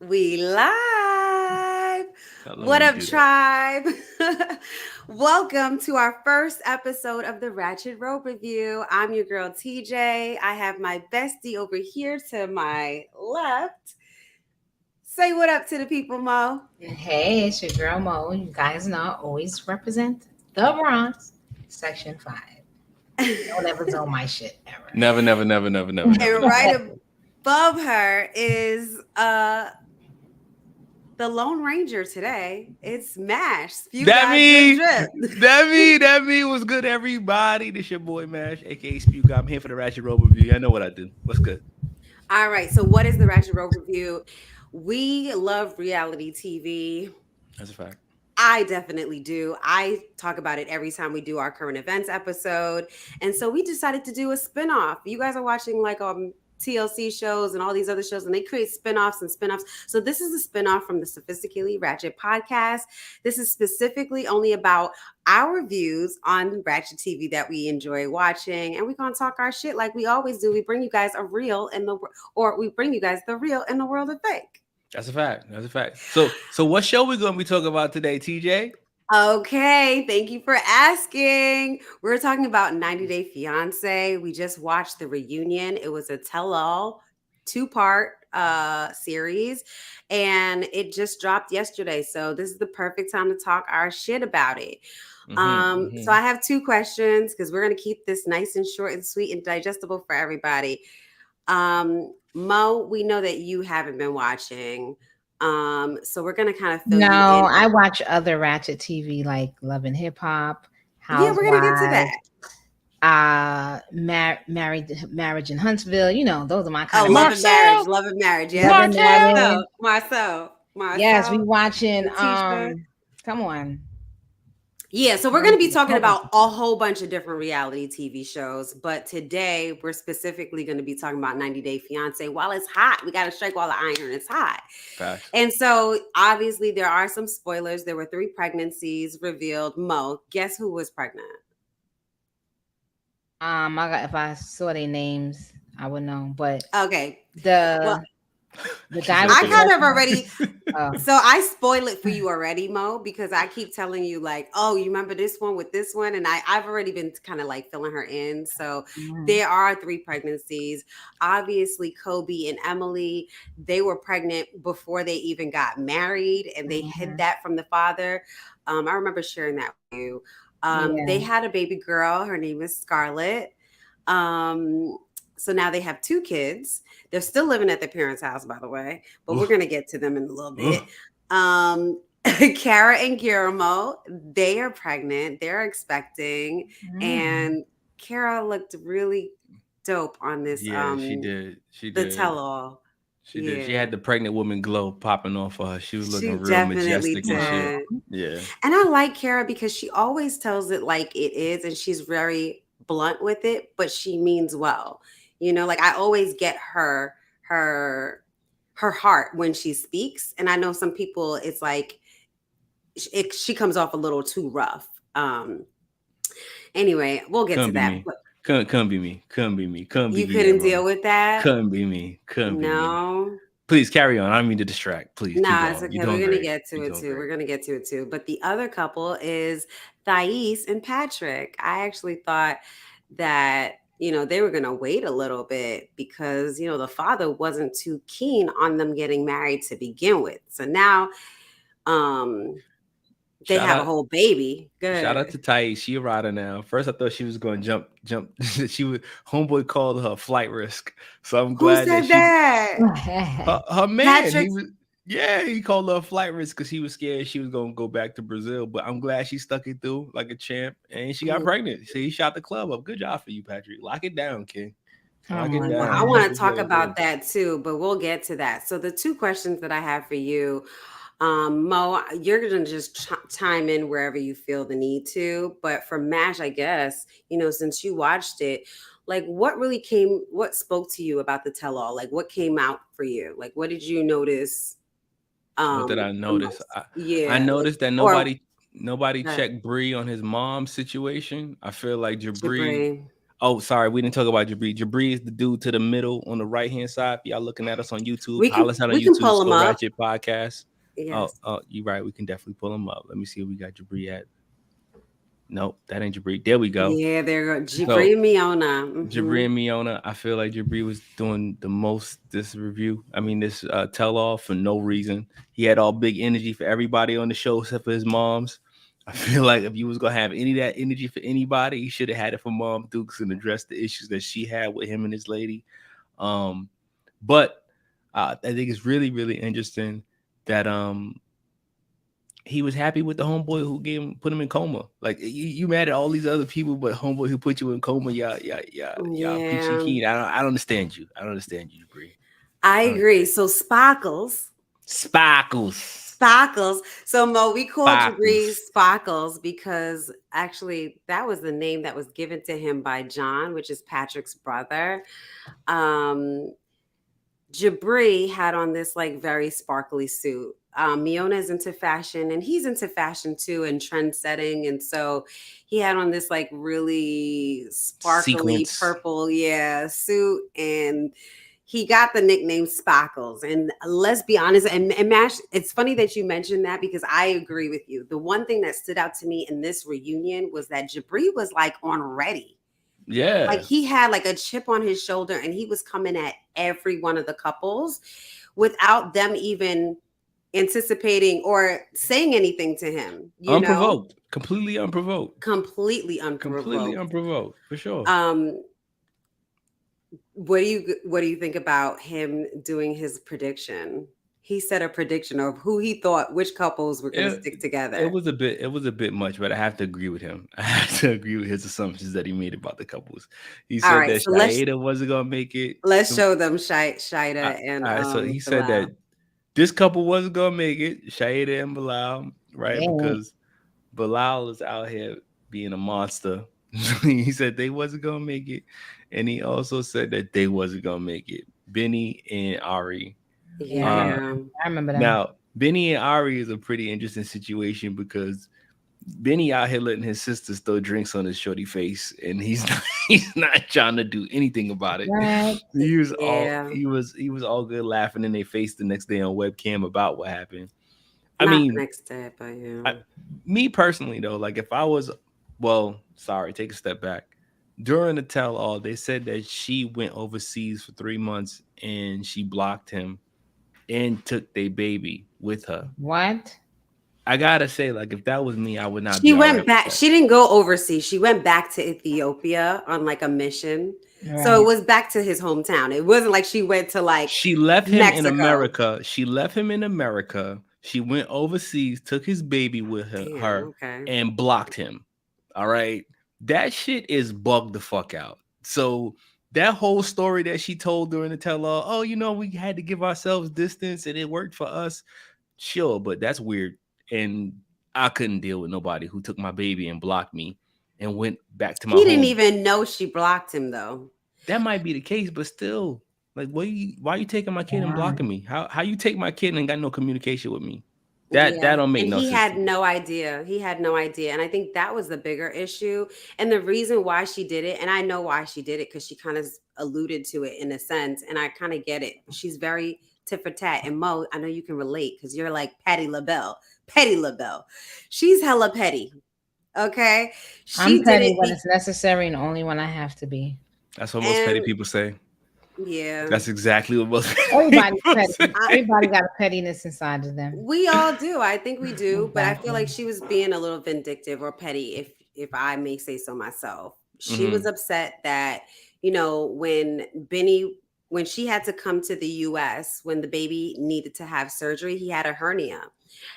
We live. Hello, What we up, do that. tribe? Welcome to our first episode of the Ratchet Robe review. I'm your girl TJ. I have my bestie over here to my left. Say what up to the people, Mo. Hey, it's your girl Mo. You guys know I always represent the Bronx, Section 5. Don't ever zone my shit ever. Never, never, never, never, never, never, And never. right above her is the Lone Ranger today. It's Mash. That me was good, everybody. This your boy Mash, aka SPEWgod. I'm here for the Ratchet Robe review. I know what I do. What's good? All right. So, what is the Ratchet Robe review? We love reality TV. That's a fact. I definitely do. I talk about it every time we do our current events episode. And so we decided to do a spinoff. You guys are watching like TLC shows and all these other shows, and they create spinoffs and spinoffs. So this is a spinoff from the Sophisticatedly Ratchet Podcast. This is specifically only about our views on Ratchet TV that we enjoy watching, and we're gonna talk our shit like we always do. We bring you guys we bring you guys the real in the world of fake. That's a fact. That's a fact. So what show we gonna be talking about today, TJ? Okay, thank you for asking. We're talking about 90 Day Fiance. We just watched the reunion. It was a tell-all two-part series, and it just dropped yesterday. So this is the perfect time to talk our shit about it. So I have two questions because we're gonna keep this nice and short and sweet and digestible for everybody. Mo, we know that you haven't been watching. So we're gonna kind of fill you in. I watch other Ratchet TV like Love and Hip Hop, Yeah, we're gonna get to that. Marriage in Huntsville. You know, those are my kind of Love and Marriage. Yeah, Marcel. Yes, we watching. Come on. Yeah, so we're going to be talking about a whole bunch of different reality TV shows, but today we're specifically going to be talking about 90 Day Fiance. While it's hot, we got to strike while the iron is hot. Facts. And so obviously there are some spoilers. There were 3 pregnancies revealed. Mo, guess who was pregnant? If I saw their names, I would know. But okay, the guy I kind of already so I spoil it for you already, Mo, because I keep telling you like, oh, you remember this one with this one, and I've already been kind of like filling her in. So there are 3 pregnancies. Obviously, Kobe and Emily, they were pregnant before they even got married, and they hid that from the father. I remember sharing that with you. They had a baby girl. Her name is Scarlett. So now they have 2 kids. They're still living at their parents' house, by the way, but we're going to get to them in a little bit. Kara and Guillermo, they are pregnant. They're expecting. And Kara looked really dope on this. Yeah, she did. The tell-all. She did. She had the pregnant woman glow popping off of her. She was looking real majestic and shit. Yeah. And I like Kara because she always tells it like it is, and she's very blunt with it, but she means well. You know, like I always get her heart when she speaks. And I know some people, it's like she comes off a little too rough. Anyway, we'll get to that. Couldn't be me. You couldn't deal with that? Couldn't be me. No. Please carry on. I don't mean to distract. Please. Nah, it's okay. We're gonna get to it too. But the other couple is Thais and Patrick. I actually thought that they were going to wait a little bit because, the father wasn't too keen on them getting married to begin with. So now they have a whole baby. Good. Shout out to Thais. She a rider now. First, I thought she was going to jump. Homeboy called her flight risk. So I'm glad that her man, Patrick, he called her a flight risk because he was scared she was going to go back to Brazil. But I'm glad she stuck it through like a champ. And she got pregnant. So he shot the club up. Good job for you, Patrick. Lock it down, King. Lock it down. I want to talk about that too, but we'll get to that. So the 2 questions that I have for you, Mo, you're going to just chime in wherever you feel the need to. But for MASH, I guess, since you watched it, like what spoke to you about the tell-all? Like what came out for you? Like what did you notice? What did I notice? I noticed that nobody checked Bree on his mom's situation. I feel like Jabri Oh, sorry, we didn't talk about Jabri. Jabri is the dude to the middle on the right hand side. If y'all looking at us on YouTube, holla us out on we can YouTube. pull him up. SoRatchet Podcast. Yes. Oh, you're right. We can definitely pull him up. Let me see where we got Jabri at. Nope, that ain't Jabri. There we go. Yeah, there go So, Jabri and Miona. Jabri and Miona, I feel like Jabri was doing the most this review. I mean, this tell-all for no reason. He had all big energy for everybody on the show except for his moms. I feel like if you was gonna have any of that energy for anybody, he should have had it for Mom Dukes and addressed the issues that she had with him and his lady. But I think it's really, really interesting that he was happy with the homeboy who put him in coma. Like you mad at all these other people, but homeboy who put you in coma, y'all peachy keen. I don't understand you. I don't understand you, Bree. I agree. So Sparkles. So Mo, we called Jabri Sparkles because actually that was the name that was given to him by John, which is Patrick's brother. Jabri had on this like very sparkly suit. Miona is into fashion and he's into fashion too and trend setting. And so he had on this like really sparkly purple, suit. And he got the nickname Sparkles. And let's be honest, and Mash, it's funny that you mentioned that because I agree with you. The one thing that stood out to me in this reunion was that Jabri was like on ready. Yeah. Like he had like a chip on his shoulder and he was coming at every one of the couples without them even anticipating or saying anything to him. Unprovoked. Completely unprovoked. Completely unprovoked, for sure. What do you think about him doing his prediction? He said a prediction of who he thought which couples were going to stick together. It was a bit much, but I have to agree with him. I have to agree with his assumptions that he made about the couples. He said that Shaida wasn't gonna make it. Let's show them Shaida and so he said that this couple wasn't gonna make it, Shaida and Bilal, right? Yeah. Because Bilal is out here being a monster. He said they wasn't gonna make it, and he also said that they wasn't gonna make it. Benny and Ari. Yeah, I remember that. Now, Benny and Ari is a pretty interesting situation because Benny out here letting his sisters throw drinks on his shorty face, and he's not trying to do anything about it. Right. He was all good laughing in their face the next day on webcam about what happened. Next day, but yeah. Me personally though, like if I was, take a step back. During the tell-all, they said that she went overseas for 3 months and she blocked him and took their baby with her. What? I gotta say, like, if that was me, I would not. She went back. She didn't go overseas. She went back to Ethiopia on like a mission. Right. So it was back to his hometown. It wasn't like she went to like. She left him in America. She went overseas, took his baby with her, and blocked him. All right, that shit is bugged the fuck out. So. That whole story that she told during the tell-all, we had to give ourselves distance and it worked for us. Sure, but that's weird. And I couldn't deal with nobody who took my baby and blocked me and went back to my home. He didn't even know she blocked him, though. That might be the case, but still, like, why are you taking my kid and blocking me? How you take my kid and got no communication with me? That don't make no sense. He had no idea. And I think that was the bigger issue. And the reason why she did it, and I know why she did it, because she kind of alluded to it in a sense. And I kind of get it. She's very tit for tat. And Mo, I know you can relate because you're like Patti LaBelle. She's hella petty. Okay? I'm petty when it's necessary and only when I have to be. That's what most petty people say. Yeah, that's exactly what most everybody's petty. Everybody got a pettiness inside of them. We all do. I think we do, but I feel like she was being a little vindictive or petty, if I may say so myself. She was upset that when she had to come to the U.S. when the baby needed to have surgery, he had a hernia.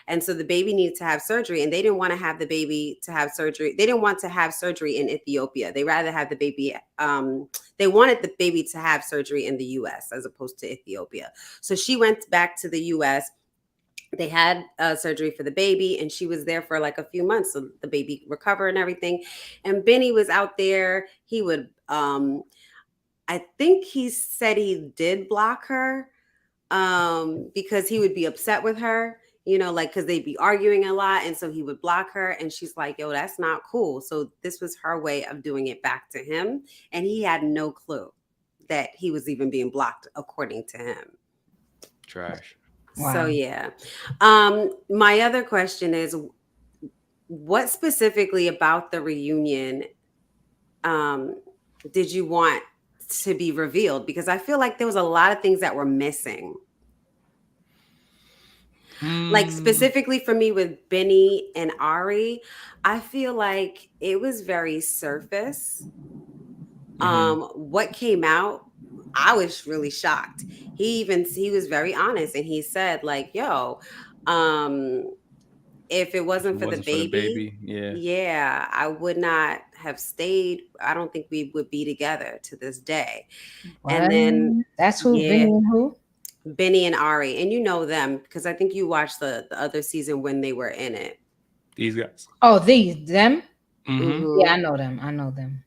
And so the baby needed to have surgery and they didn't want to have the baby to have surgery. They didn't want to have surgery in Ethiopia. They rather have the baby. They wanted the baby to have surgery in the U.S. as opposed to Ethiopia. So she went back to the U.S. They had surgery for the baby and she was there for like a few months. So the baby recovered and everything. And Benny was out there. He would, I think he said he did block her because he would be upset with her you know, like, because they'd be arguing a lot. And so he would block her. And she's like, yo, that's not cool. So this was her way of doing it back to him. And he had no clue that he was even being blocked, according to him. Trash. Wow. So, yeah. My other question is, what specifically about the reunion did you want to be revealed? Because I feel like there was a lot of things that were missing. Like specifically for me with Benny and Ari, I feel like it was very surface. What came out, I was really shocked. He was very honest, and he said like, yo, if it wasn't for the baby, yeah, I would not have stayed. I don't think we would be together to this day. What? And then that's who, Benny and who? Benny and Ari, and you know them because I think you watched the other season when they were in it. These guys. Oh, them? Mm-hmm. Yeah, I know them.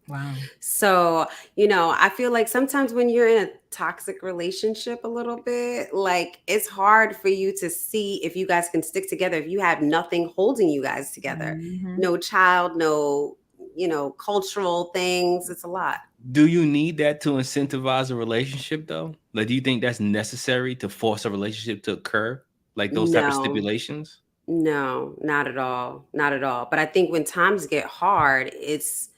Wow. So, you know, I feel like sometimes when you're in a toxic relationship a little bit, like it's hard for you to see if you guys can stick together, if you have nothing holding you guys together. No child, no, you know, cultural things. It's a lot. Do you need that to incentivize a relationship though? Like, do you think that's necessary to force a relationship to occur? Like those type of stipulations? No, not at all. Not at all. But I think when times get hard, it's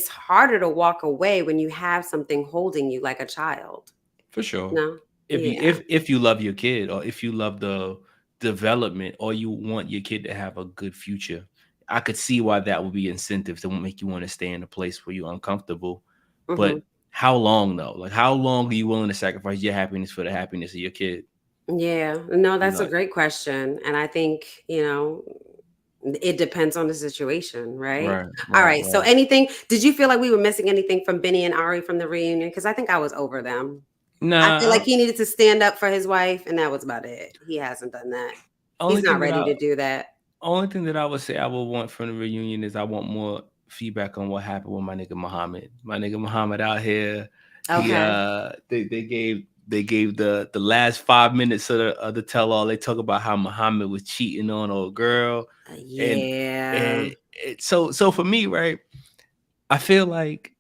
harder to walk away when you have something holding you like a child. For sure. No. If you love your kid, or if you love the development, or you want your kid to have a good future, I could see why that would be incentive to make you want to stay in a place where you're uncomfortable. But how long though? Like, how long are you willing to sacrifice your happiness for the happiness of your kid? Yeah, no, that's a great question. And I think, you know, it depends on the situation, right? All right. So did you feel like we were missing anything from Benny and Ari from the reunion? Because I think I was over them. Nah, I feel like he needed to stand up for his wife, and that was about it. He hasn't done that. He's not ready to do that. Only thing that I would say I would want from the reunion is I want more feedback on what happened with my nigga Muhammad. My nigga Muhammad out here. Okay. They gave the last 5 minutes of the tell all. They talk about how Muhammad was cheating on old girl. Yeah. So for me, right, I feel like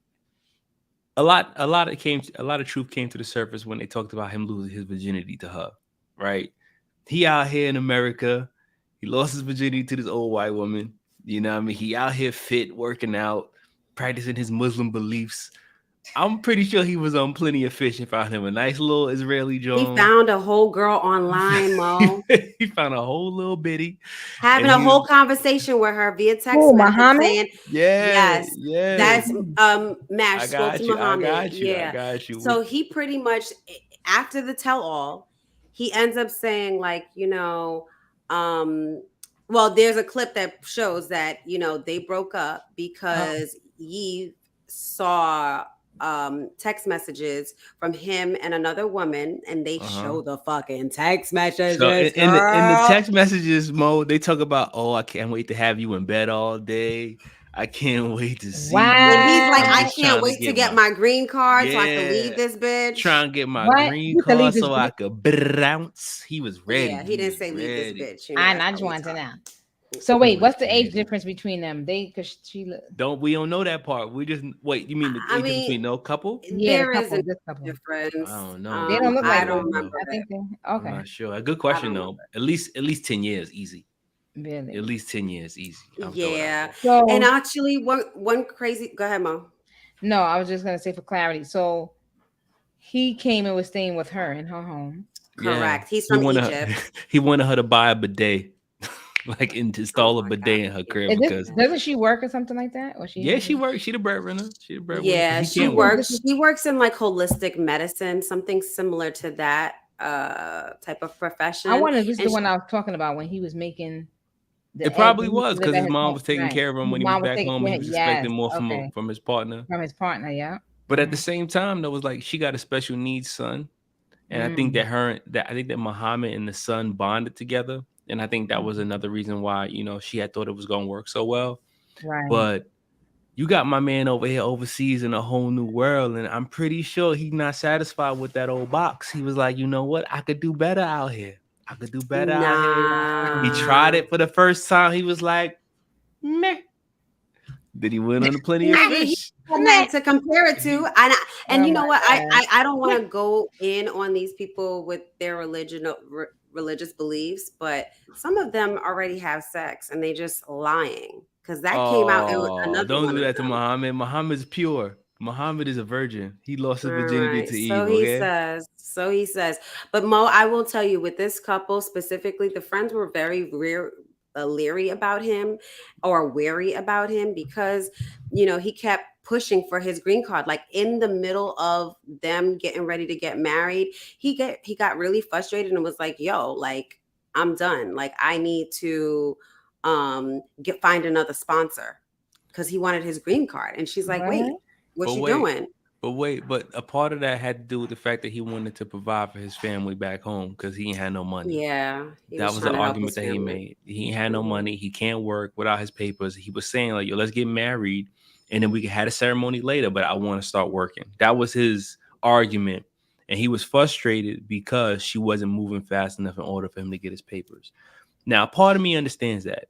a lot of truth came to the surface when they talked about him losing his virginity to her. Right. He out here in America. He lost his virginity to this old white woman. You know what I mean? He out here fit, working out, practicing his Muslim beliefs. I'm pretty sure he was on Plenty of Fish and found him a nice little Israeli joint. He found a whole girl online, Mo. He found a whole little bitty. Having a whole conversation with her via text message saying, yes. That's Mash. I got you. So he pretty much, after the tell all, he ends up saying, like, you know, well, there's a clip that shows that, you know, they broke up because Eve saw text messages from him and another woman, and they show the fucking text messages. So in the text messages, Mo, they talk about, oh, I can't wait to have you in bed all day. I can't wait to see you. And he's like, I can't wait to get my green card so I can leave this bitch. Trying to get my green card so I could bounce. He was ready. Yeah, he didn't say leave this bitch. You know, I just wanted to know. So wait, what's the age difference between them? We don't know that part. We just wait. You mean the age difference between no couple? Yeah, there is a difference. I don't know. They don't look like. I don't remember. I think okay. I'm not sure. A good question though. At least 10 years, easy. Really? At least 10 years, easy. Yeah. So, and actually, one crazy. Go ahead, Mo. No, I was just gonna say for clarity. So he came and was staying with her in her home. Correct. He's from Egypt. He wanted her to buy a bidet. Like install a bidet in her crib because doesn't she work or something like that? Or she works. She the breadwinner. Yeah, she works. She works in like holistic medicine, something similar to that type of profession. I wonder if this is the one I was talking about when he was making. It probably was because his mom was taking care of him when he was back home. And he was expecting more from his partner. From his partner, yeah. But at the same time, there was like she got a special needs son, and I think that Muhammad and the son bonded together. And I think that was another reason why, you know, she had thought it was going to work so well. Right. But you got my man over here overseas in a whole new world. And I'm pretty sure he's not satisfied with that old box. He was like, you know what? I could do better out here. I could do better out here. Nah. He tried it for the first time. He was like, meh. Then he went on to Plenty of Fish. To compare it to, and you know what? I don't want to go in on these people with their religious beliefs, but some of them already have sex and they just lying because that came out in another. Don't do that to Muhammad. Muhammad's pure. Muhammad is a virgin. He lost his virginity to Eve. So he says. But Mo, I will tell you, with this couple specifically, the friends were very leery about him or wary about him because, you know, he kept pushing for his green card. Like in the middle of them getting ready to get married, he got really frustrated and was like, yo, like, I'm done. Like, I need to find another sponsor because he wanted his green card. And she's like, wait, what you doing? But a part of that had to do with the fact that he wanted to provide for his family back home because he ain't had no money. Yeah. That was the argument that he made. He ain't had no money. He can't work without his papers. He was saying, like, yo, let's get married and then we can have a ceremony later, but I want to start working. That was his argument. And he was frustrated because she wasn't moving fast enough in order for him to get his papers. Now, part of me understands that.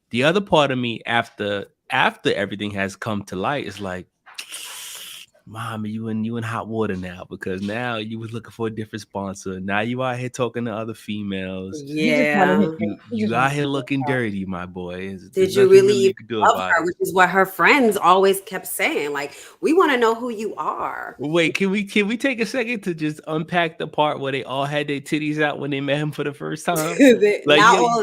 The other part of me, after everything has come to light, is like, Mom, you in hot water now because now you was looking for a different sponsor. Now you out here talking to other females. Yeah, you out here looking dirty, my boy. Did you really love her? Which is what her friends always kept saying. Like, we want to know who you are. Wait, can we take a second to just unpack the part where they all had their titties out when they met him for the first time? Like, not all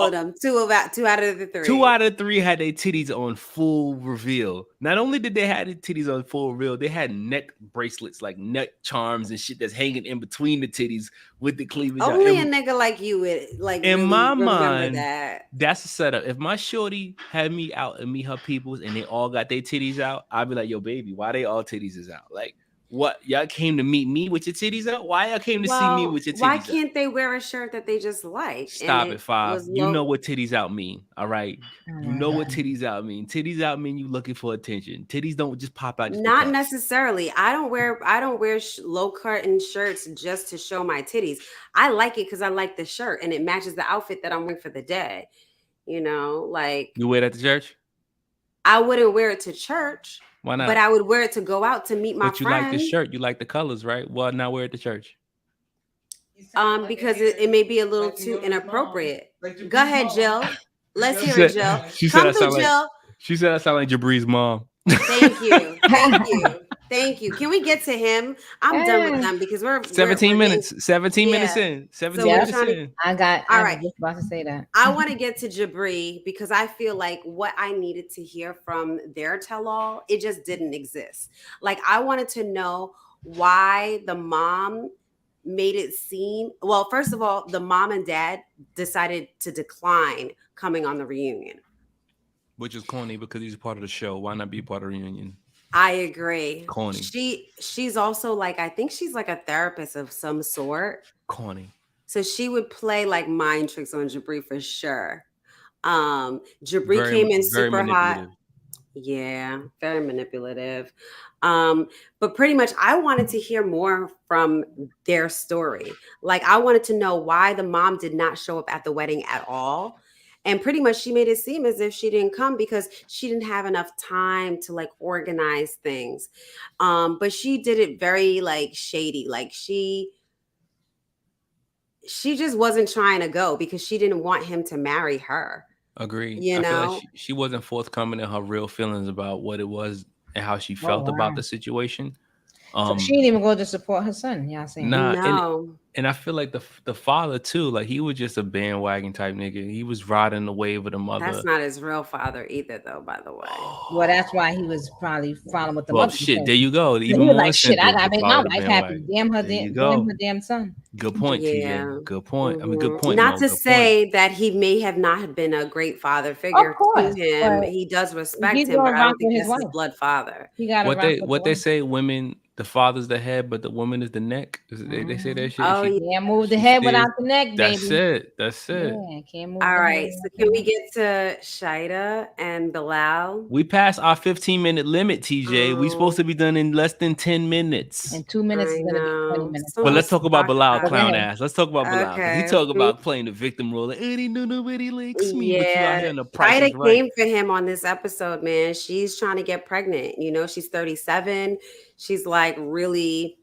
of them. Two out of the three. 2 out of 3 had their titties on full reveal. Not only did they have their titties on full reveal, they had neck bracelets, like neck charms and shit that's hanging in between the titties with the cleavage. Only a nigga like you would like. In really my mind, that. That's a setup. If my shorty had me out and meet her peoples and they all got their titties out, I'd be like, yo, baby, why they all titties is out? Like, what? Y'all came to meet me with your titties out? Why y'all came to see me with your titties out? Why can't they wear a shirt that they just like? Stop it, Five. You know what titties out mean, all right? You know what titties out mean. Titties out mean you looking for attention. Titties don't just pop out. Not necessarily. I don't wear low curtain shirts just to show my titties. I like it because I like the shirt and it matches the outfit that I'm wearing for the day. You know, like, you wear that to church? I wouldn't wear it to church. Why not? But I would wear it to go out to meet my friends. But you like the shirt. You like the colors, right? Well, not wear it to church. Because it may be a little too inappropriate. Go ahead, Jill. Let's hear it, Jill. Come through, Jill. She said I sound like Jabri's mom. Thank you. Thank you. Can we get to him? I'm done with them because we're 17 minutes. 17 minutes in. 17 minutes in. I was just about to say that. I want to get to Jabri because I feel like what I needed to hear from their tell-all, it just didn't exist. Like, I wanted to know why the mom made it seem, well, first of all, the mom and dad decided to decline coming on the reunion. Which is corny because he's a part of the show. Why not be part of the reunion? I agree. Corny. She's also like, I think she's like a therapist of some sort. Corny. So she would play like mind tricks on Jabri for sure. Jabri came in super hot. Yeah, very manipulative. But pretty much I wanted to hear more from their story. Like, I wanted to know why the mom did not show up at the wedding at all. And pretty much she made it seem as if she didn't come because she didn't have enough time to like organize things. But she did it very like shady. Like she just wasn't trying to go because she didn't want him to marry her. Agreed. You know, feel like she wasn't forthcoming in her real feelings about what it was and how she felt about the situation. So she didn't even go to support her son. Y'all saying? No. And I feel like the father too, like he was just a bandwagon type nigga. He was riding the wave of the mother. That's not his real father either, though. By the way. Well, that's why he was probably following with the mother. Shit, there you go. Even he was like, shit, I gotta make my wife happy. Damn her damn son. Good point, TJ. Good point. I mean, good point. Not to say that he may have not been a great father figure to him. He does respect him, but I don't think that's his blood father. What they say, women the father's the head, but the woman is the neck. They say that shit. Oh, She, Can't move the she head stays- without the neck, baby. That's it. That's it. Yeah, can't move All the right. head So without can the we neck. get to Shida and Bilal? We passed our 15-minute limit, TJ. We supposed Oh. to be done in less than 10 minutes. In 2 minutes I is gonna be 20 know. minutes. So But much let's talk about to Bilal, about. clown Okay. ass. Let's talk about Bilal. Because he Okay. talk about playing the victim role. Like, nobody likes me. But you out here Yeah, in the Price Shida is Right. came for him on this episode, man. She's trying to get pregnant. You know, she's 37. She's like really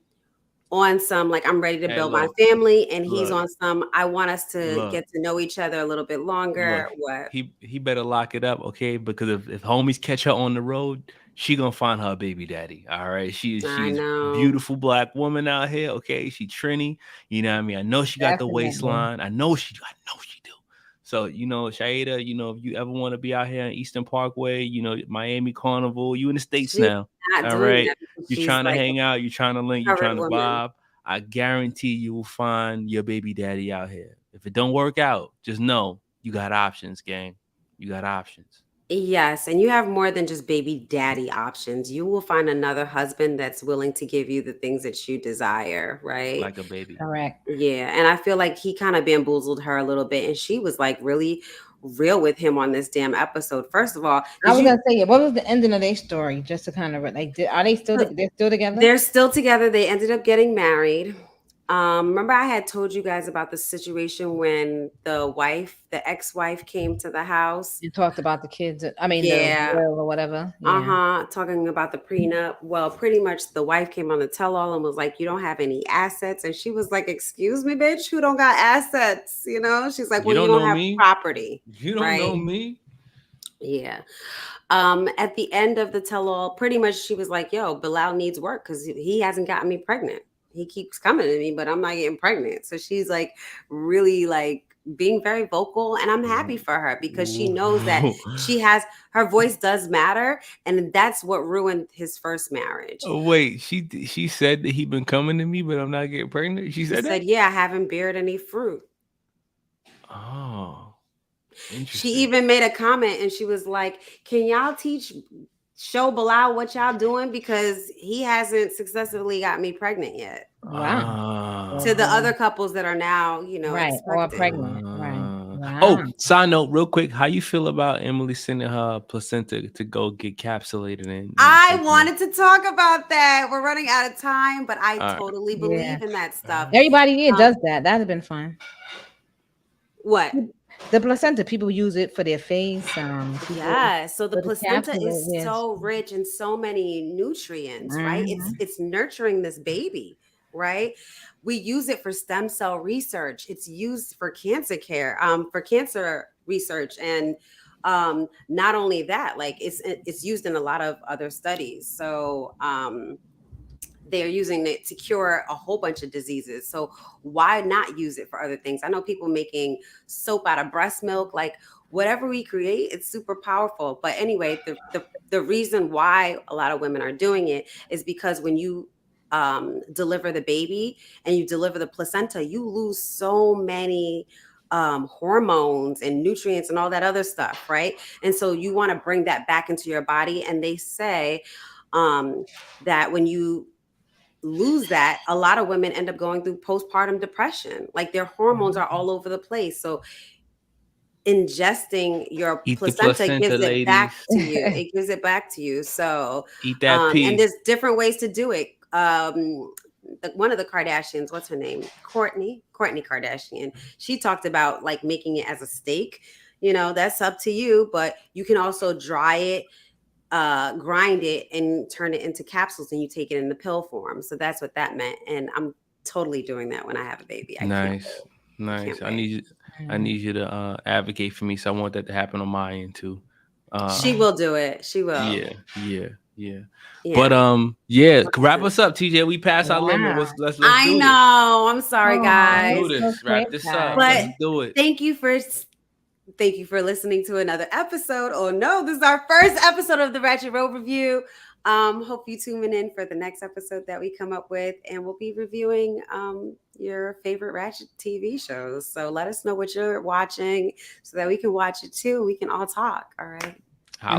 on some, like, I'm ready to Hey, build my look, family. And he's look, on some, I want us to look, get to know each other a little bit longer. look. What? He better lock it up, okay? Because if homies catch her on the road, she gonna find her baby daddy. All right. I She's know. beautiful black woman out here, okay? She Trini. You know what I mean? I know she got the Definitely. waistline. I know she do. So, Shaida, if you ever want to be out here in Eastern Parkway, Miami Carnival, you in the States She's now. not All doing right. that because You're she's trying to like hang out, you're trying to link, a you're trying covered to woman. vibe. I guarantee you will find your baby daddy out here. If it don't work out, just know you got options, gang. You got options. Yes, and you have more than just baby daddy options. You will find another husband that's willing to give you the things that you desire, right? Like a baby. Correct. Yeah, and I feel like he kind of bamboozled her a little bit, and she was like really real with him on this damn episode. First of all, I was did you? gonna say, what was the ending of their story? Just to kind of like, are they still? They're still together? They're still together. They ended up getting married. Remember I had told you guys about the situation when the ex-wife came to the house. You talked about the kids. I mean, Yeah. the will or whatever. Yeah. Talking about the prenup. Well, pretty much the wife came on the tell-all and was like, "You don't have any assets," and she was like, "Excuse me, bitch, who don't got assets?" You know, she's like, "Well, you don't know have me. property." You don't know me. Yeah. At the end of the tell-all, pretty much she was like, "Yo, Bilal needs work because he hasn't gotten me pregnant. He keeps coming to me, but I'm not getting pregnant." So she's like really like being very vocal, and I'm happy for her because she knows that her voice does matter, and that's what ruined his first marriage. Oh, wait, she said that he been coming to me, but I'm not getting pregnant. She said that? "Yeah, I haven't bared any fruit." Oh, interesting. She even made a comment and she was like, "Can y'all show Bilal what y'all doing, because he hasn't successfully got me pregnant yet." Wow. To the other couples that are now, right, or expecting. pregnant. Right. Wow. Oh, side note, real quick, how you feel about Emily sending her placenta to go get capsulated in? I wanted to talk about that. We're running out of time, but I totally believe in that stuff. Everybody here does that. That'd have been fun. What? The placenta, people use it for their face. Yeah, so the placenta capsule, is yes. so rich in so many nutrients, right? It's nurturing this baby, right? We use it for stem cell research. It's used for cancer care, for cancer research, and not only that, like it's used in a lot of other studies. So they're using it to cure a whole bunch of diseases. So why not use it for other things? I know people making soap out of breast milk, like whatever we create, it's super powerful. But anyway, the reason why a lot of women are doing it is because when you deliver the baby and you deliver the placenta, you lose so many hormones and nutrients and all that other stuff, right? And so you want to bring that back into your body. And they say that when you lose that, a lot of women end up going through postpartum depression. Like their hormones are all over the place. So ingesting your placenta gives it back to you. It gives it back to you. So eat that pea. And there's different ways to do it. One of the Kardashians, what's her name? Kourtney Kardashian. She talked about like making it as a steak. That's up to you, but you can also dry it, grind it, and turn it into capsules, and you take it in the pill form. So that's what that meant. And I'm totally doing that when I have a baby. Nice. I need you to advocate for me. So I want that to happen on my end too. She will do it. She will. Yeah. But wrap us up, TJ. We passed our limit. Let's do I know. I'm sorry, guys. Let's do this. Wrap this up. But let's do it. Thank you for listening to another episode. Oh no, this is our first episode of the Ratchet Robe review. Hope you tune in for the next episode that we come up with, and we'll be reviewing your favorite Ratchet TV shows. So let us know what you're watching so that we can watch it too. We can all talk. All right.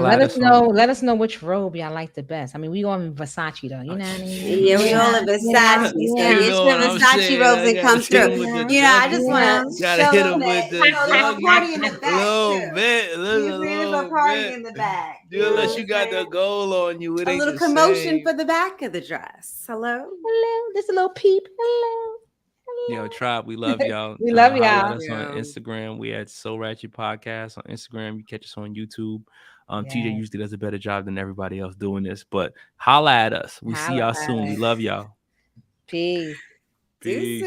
Let us know. Let us know which robe y'all like the best. I mean, we all in Versace though. You know what I mean? Yeah, we all in Versace. So Yeah. get your Versace robes and come through. You know, I just want to gotta show hit them him with that. the So there's a party in the back little too. bit, You see, there's a party in the back. Dude, unless you got the gold on you, it a ain't little the commotion same. for the back of the dress. Hello. Just a little peep. Hello. Yo, Tribe, we love y'all. We love y'all. Holler at us on Instagram. We at SoRatchet Podcast on Instagram. You catch us on YouTube. TJ usually does a better job than everybody else doing this, but holla at us. We see y'all soon. We love y'all. Peace. Deuces.